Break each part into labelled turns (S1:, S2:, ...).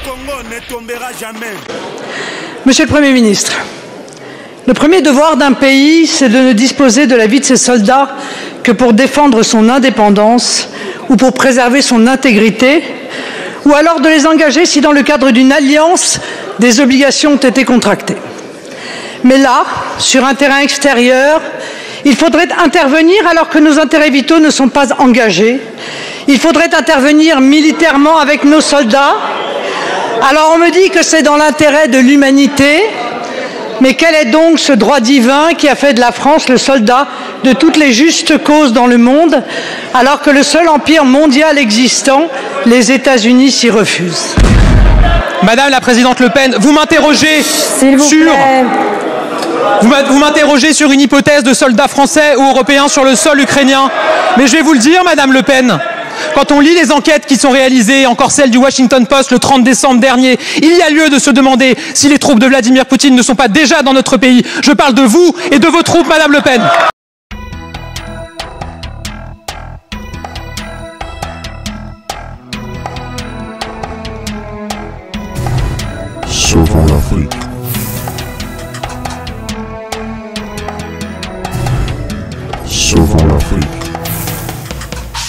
S1: Congo ne tombera jamais.
S2: Monsieur le Premier ministre, le premier devoir d'un pays, c'est de ne disposer de la vie de ses soldats que pour défendre son indépendance ou pour préserver son intégrité, ou alors de les engager si dans le cadre d'une alliance, des obligations ont été contractées. Mais là, sur un terrain extérieur, il faudrait intervenir alors que nos intérêts vitaux ne sont pas engagés. Il faudrait intervenir militairement avec nos soldats. Alors on me dit que c'est dans l'intérêt de l'humanité, mais quel est donc ce droit divin qui a fait de la France le soldat de toutes les justes causes dans le monde, alors que le seul empire mondial existant, les États-Unis, s'y refusent?
S3: Madame la présidente Le Pen, vous m'interrogez sur une hypothèse de soldats français ou européens sur le sol ukrainien. Mais je vais vous le dire, Madame Le Pen, quand on lit les enquêtes qui sont réalisées, encore celle du Washington Post le 30 décembre dernier, il y a lieu de se demander si les troupes de Vladimir Poutine ne sont pas déjà dans notre pays. Je parle de vous et de vos troupes, Madame Le Pen.
S4: Sauvons l'Afrique. Sauvons l'Afrique.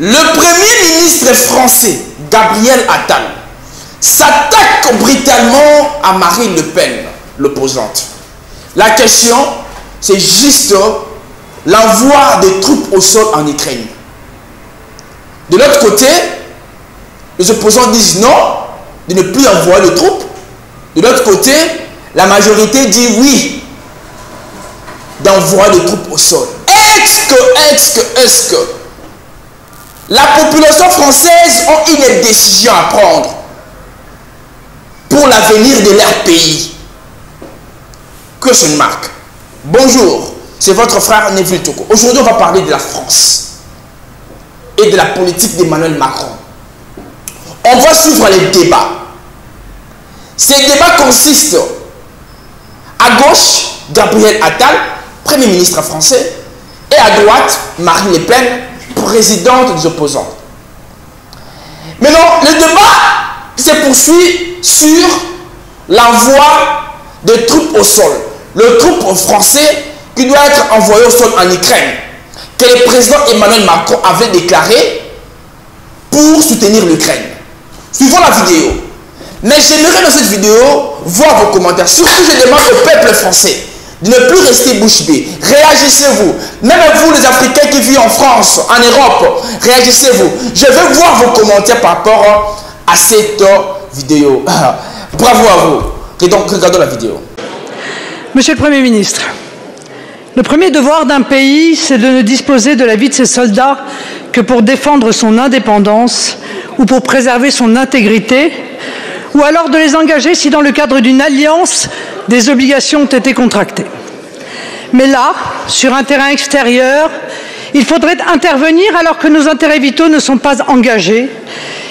S5: Le Premier ministre français, Gabriel Attal, s'attaque brutalement à Marine Le Pen, l'opposante. La question, c'est juste l'envoi des troupes au sol en Ukraine. De l'autre côté, les opposants disent non, de ne plus envoyer de troupes. De l'autre côté, la majorité dit oui, d'envoyer des troupes au sol. Est-ce que la population française a une décision à prendre pour l'avenir de leur pays? Question mark. Bonjour, c'est votre frère Neville Toko. Aujourd'hui, on va parler de la France et de la politique d'Emmanuel Macron. On va suivre les débats. Ces débats consistent à gauche, Gabriel Attal, Premier ministre français, et à droite, Marine Le Pen, présidente des opposants. Maintenant, le débat se poursuit sur l'envoi des troupes au sol. Le troupes français qui doit être envoyé au sol en Ukraine, que le président Emmanuel Macron avait déclaré pour soutenir l'Ukraine. Suivons la vidéo. Mais j'aimerais dans cette vidéo voir vos commentaires. Surtout, je demande au peuple français de ne plus rester bouche bée. Réagissez-vous. Même vous, les Africains qui vivent en France, en Europe, réagissez-vous. Je veux voir vos commentaires par rapport à cette vidéo. Bravo à vous. Et donc, regardons la vidéo.
S2: Monsieur le Premier ministre, le premier devoir d'un pays, c'est de ne disposer de la vie de ses soldats que pour défendre son indépendance ou pour préserver son intégrité, ou alors de les engager si dans le cadre d'une alliance, des obligations ont été contractées. Mais là, sur un terrain extérieur, il faudrait intervenir alors que nos intérêts vitaux ne sont pas engagés.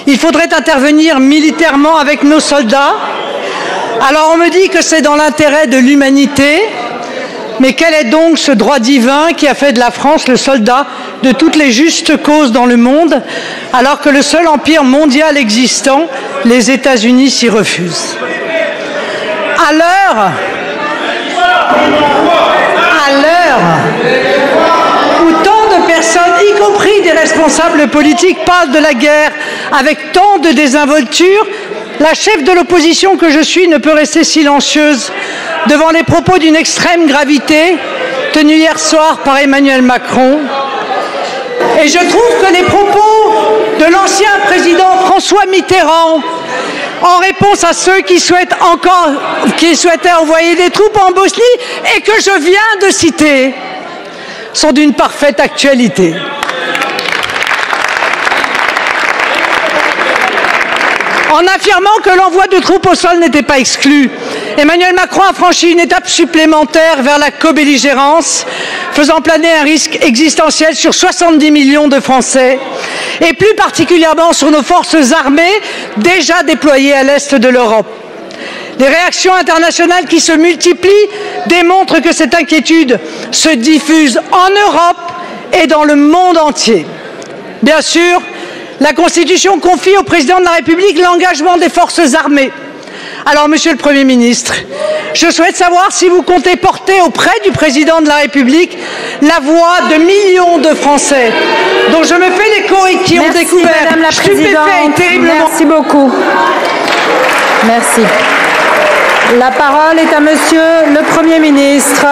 S2: Il faudrait intervenir militairement avec nos soldats. Alors on me dit que c'est dans l'intérêt de l'humanité, mais quel est donc ce droit divin qui a fait de la France le soldat de toutes les justes causes dans le monde, alors que le seul empire mondial existant, les États-Unis, s'y refusent? À l'heure où tant de personnes, y compris des responsables politiques, parlent de la guerre avec tant de désinvolture, la chef de l'opposition que je suis ne peut rester silencieuse devant les propos d'une extrême gravité tenus hier soir par Emmanuel Macron. Et je trouve que les propos de l'ancien président François Mitterrand, en réponse à ceux qui souhaitaient envoyer des troupes en Bosnie et que je viens de citer, sont d'une parfaite actualité. En affirmant que l'envoi de troupes au sol n'était pas exclu, Emmanuel Macron a franchi une étape supplémentaire vers la cobelligérance, faisant planer un risque existentiel sur 70 millions de Français, et plus particulièrement sur nos forces armées déjà déployées à l'est de l'Europe. Les réactions internationales qui se multiplient démontrent que cette inquiétude se diffuse en Europe et dans le monde entier. Bien sûr, La Constitution confie au président de la République l'engagement des forces armées. Alors, Monsieur le Premier ministre, je souhaite savoir si vous comptez porter auprès du président de la République la voix de millions de Français dont je me fais l'écho et qui ont découvert stupéfaits et terriblement...
S6: Merci beaucoup. Merci. La parole est à Monsieur le Premier ministre.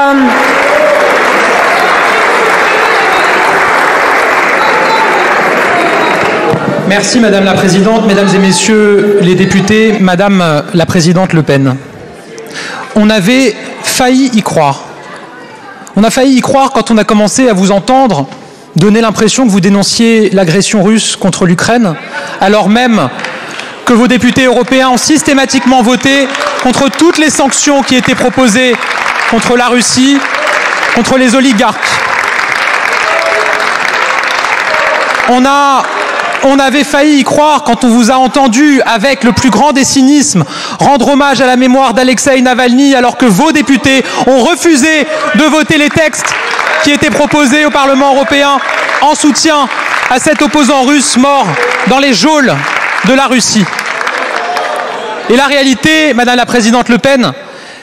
S3: Merci Madame la Présidente, Mesdames et Messieurs les députés, Madame la Présidente Le Pen. On avait failli y croire. On a failli y croire quand on a commencé à vous entendre donner l'impression que vous dénonciez l'agression russe contre l'Ukraine, alors même que vos députés européens ont systématiquement voté contre toutes les sanctions qui étaient proposées contre la Russie, contre les oligarques. On avait failli y croire quand on vous a entendu, avec le plus grand des cynismes, rendre hommage à la mémoire d'Alexeï Navalny, alors que vos députés ont refusé de voter les textes qui étaient proposés au Parlement européen en soutien à cet opposant russe mort dans les geôles de la Russie. Et la réalité, Madame la Présidente Le Pen,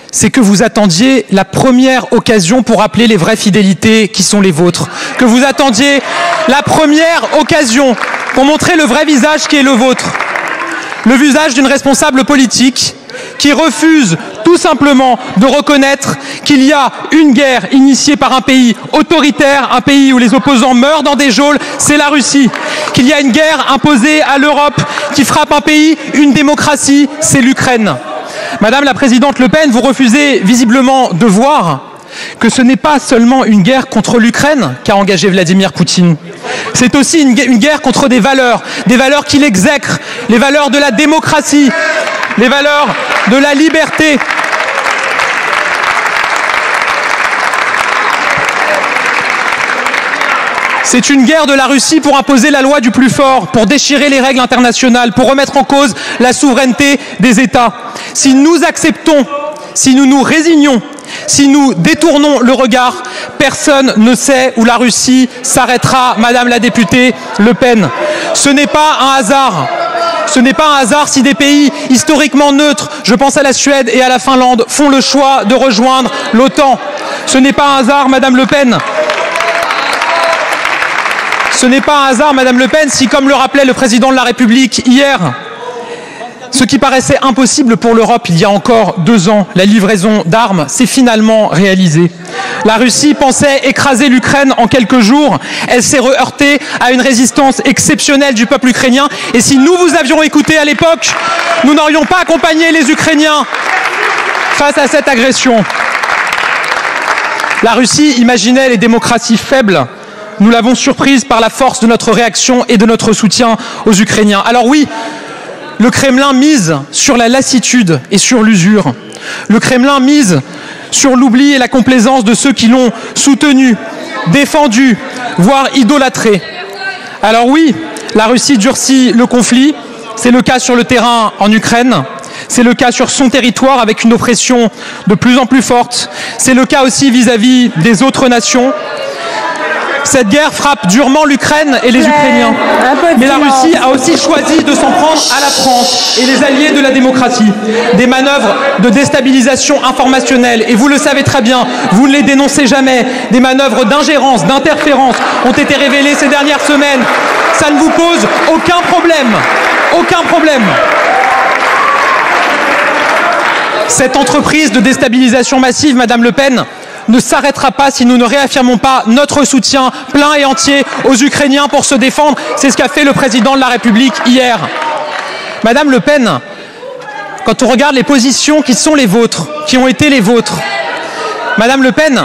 S3: c'est que vous attendiez la première occasion pour rappeler les vraies fidélités qui sont les vôtres. Que vous attendiez la première occasion pour montrer le vrai visage qui est le vôtre. Le visage d'une responsable politique qui refuse tout simplement de reconnaître qu'il y a une guerre initiée par un pays autoritaire, un pays où les opposants meurent dans des geôles, c'est la Russie. Qu'il y a une guerre imposée à l'Europe qui frappe un pays, une démocratie, c'est l'Ukraine. Madame la Présidente Le Pen, vous refusez visiblement de voir que ce n'est pas seulement une guerre contre l'Ukraine qu'a engagé Vladimir Poutine. C'est aussi une guerre contre des valeurs qu'il exècre, les valeurs de la démocratie, les valeurs de la liberté. C'est une guerre de la Russie pour imposer la loi du plus fort, pour déchirer les règles internationales, pour remettre en cause la souveraineté des États. Si nous acceptons, si nous nous résignons, si nous détournons le regard, personne ne sait où la Russie s'arrêtera, Madame la députée Le Pen. Ce n'est pas un hasard. Ce n'est pas un hasard si des pays historiquement neutres, je pense à la Suède et à la Finlande, font le choix de rejoindre l'OTAN. Ce n'est pas un hasard, Madame Le Pen. Ce n'est pas un hasard, Madame Le Pen, si, comme le rappelait le président de la République hier, ce qui paraissait impossible pour l'Europe il y a encore 2 ans, la livraison d'armes, s'est finalement réalisé. La Russie pensait écraser l'Ukraine en quelques jours. Elle s'est heurtée à une résistance exceptionnelle du peuple ukrainien. Et si nous vous avions écouté à l'époque, nous n'aurions pas accompagné les Ukrainiens face à cette agression. La Russie imaginait les démocraties faibles. Nous l'avons surprise par la force de notre réaction et de notre soutien aux Ukrainiens. Alors oui, le Kremlin mise sur la lassitude et sur l'usure. Le Kremlin mise sur l'oubli et la complaisance de ceux qui l'ont soutenu, défendu, voire idolâtré. Alors oui, la Russie durcit le conflit. C'est le cas sur le terrain en Ukraine. C'est le cas sur son territoire avec une oppression de plus en plus forte. C'est le cas aussi vis-à-vis des autres nations. Cette guerre frappe durement l'Ukraine et les Ukrainiens. Mais la Russie a aussi choisi de s'en prendre à la France et les alliés de la démocratie. Des manœuvres de déstabilisation informationnelle, et vous le savez très bien, vous ne les dénoncez jamais. Des manœuvres d'ingérence, d'interférence ont été révélées ces dernières semaines. Ça ne vous pose aucun problème. Aucun problème. Cette entreprise de déstabilisation massive, Madame Le Pen, ne s'arrêtera pas si nous ne réaffirmons pas notre soutien plein et entier aux Ukrainiens pour se défendre. C'est ce qu'a fait le président de la République hier. Madame Le Pen, quand on regarde les positions qui sont les vôtres, qui ont été les vôtres, Madame Le Pen,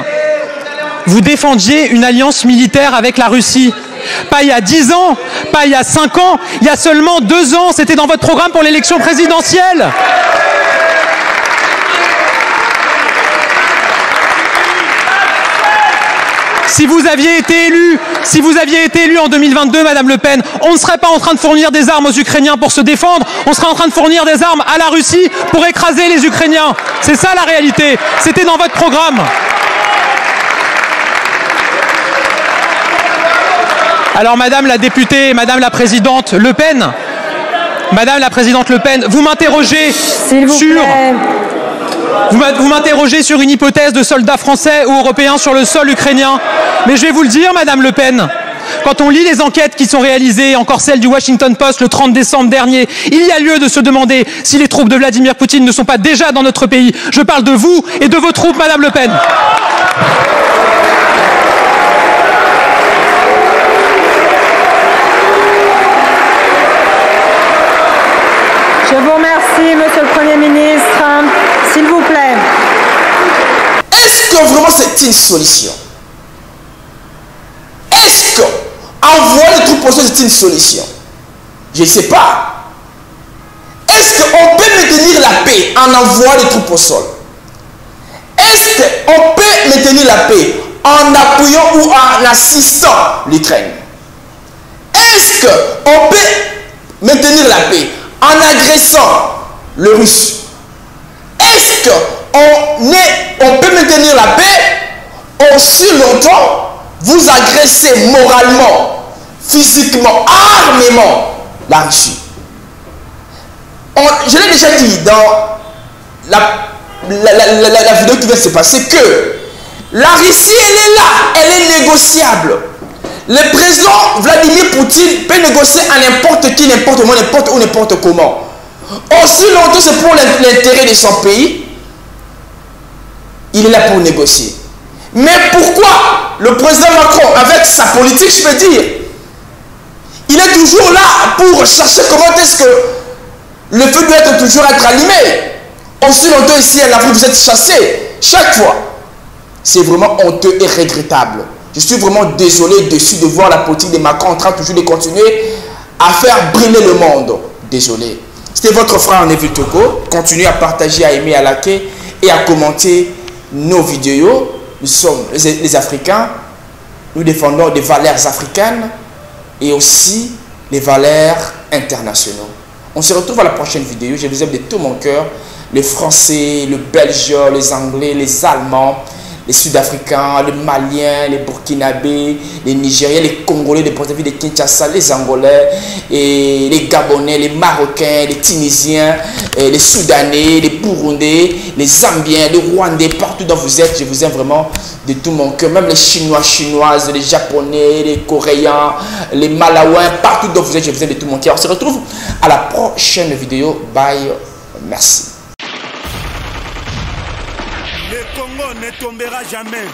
S3: vous défendiez une alliance militaire avec la Russie. Pas il y a 10 ans, pas il y a 5 ans, il y a seulement 2 ans, c'était dans votre programme pour l'élection présidentielle. Si vous aviez été élu en 2022, Madame Le Pen, on ne serait pas en train de fournir des armes aux Ukrainiens pour se défendre, on serait en train de fournir des armes à la Russie pour écraser les Ukrainiens. C'est ça la réalité. C'était dans votre programme. Alors Madame la députée, Madame la Présidente Le Pen, vous m'interrogez sur... Vous m'interrogez sur une hypothèse de soldats français ou européens sur le sol ukrainien. Mais je vais vous le dire, Madame Le Pen, quand on lit les enquêtes qui sont réalisées, encore celle du Washington Post le 30 décembre dernier, il y a lieu de se demander si les troupes de Vladimir Poutine ne sont pas déjà dans notre pays. Je parle de vous et de vos troupes, Madame Le Pen.
S6: Je vous remercie, Monsieur le Premier ministre. S'il vous plaît.
S5: Est-ce que vraiment c'est une solution? Est-ce que envoyer les troupes au sol c'est une solution? Je ne sais pas. Est-ce qu'on peut maintenir la paix en envoyant les troupes au sol? Est-ce qu'on peut maintenir la paix en appuyant ou en assistant l'Ukraine? Est-ce qu'on peut maintenir la paix en agressant le Russe? Est-ce qu'on peut maintenir la paix aussi longtemps vous agressez moralement, physiquement, armément la Russie? Je l'ai déjà dit dans la vidéo qui vient de se passer que la Russie, elle est là, elle est négociable. Le président Vladimir Poutine peut négocier à n'importe qui, n'importe où, n'importe où, n'importe comment. Aussi longtemps c'est pour l'intérêt de son pays, il est là pour négocier. Mais pourquoi le président Macron, avec sa politique, je peux dire, il est toujours là pour chercher comment est-ce que le feu doit toujours être allumé. Aussi longtemps ici en Afrique, vous êtes chassés chaque fois. C'est vraiment honteux et regrettable. Je suis vraiment désolé de voir la politique de Macron en train toujours de continuer à faire brûler le monde. Désolé. C'était votre frère Neville Togo. Continuez à partager, à aimer, à liker et à commenter nos vidéos. Nous sommes les Africains. Nous défendons des valeurs africaines et aussi les valeurs internationales. On se retrouve à la prochaine vidéo. Je vous aime de tout mon cœur. Les Français, les Belges, les Anglais, les Allemands, les Sud-Africains, les Maliens, les Burkinabés, les Nigériens, les Congolais, les Brazzaville, les Kinshasa, les Angolais, et les Gabonais, les Marocains, les Tunisiens, les Soudanais, les Burundais, les Zambiens, les Rwandais, partout où vous êtes, je vous aime vraiment de tout mon cœur. Même les Chinois, Chinoises, les Japonais, les Coréens, les Malawais, partout où vous êtes, je vous aime de tout mon cœur. On se retrouve à la prochaine vidéo. Bye. Merci.
S1: Le Congo ne tombera jamais.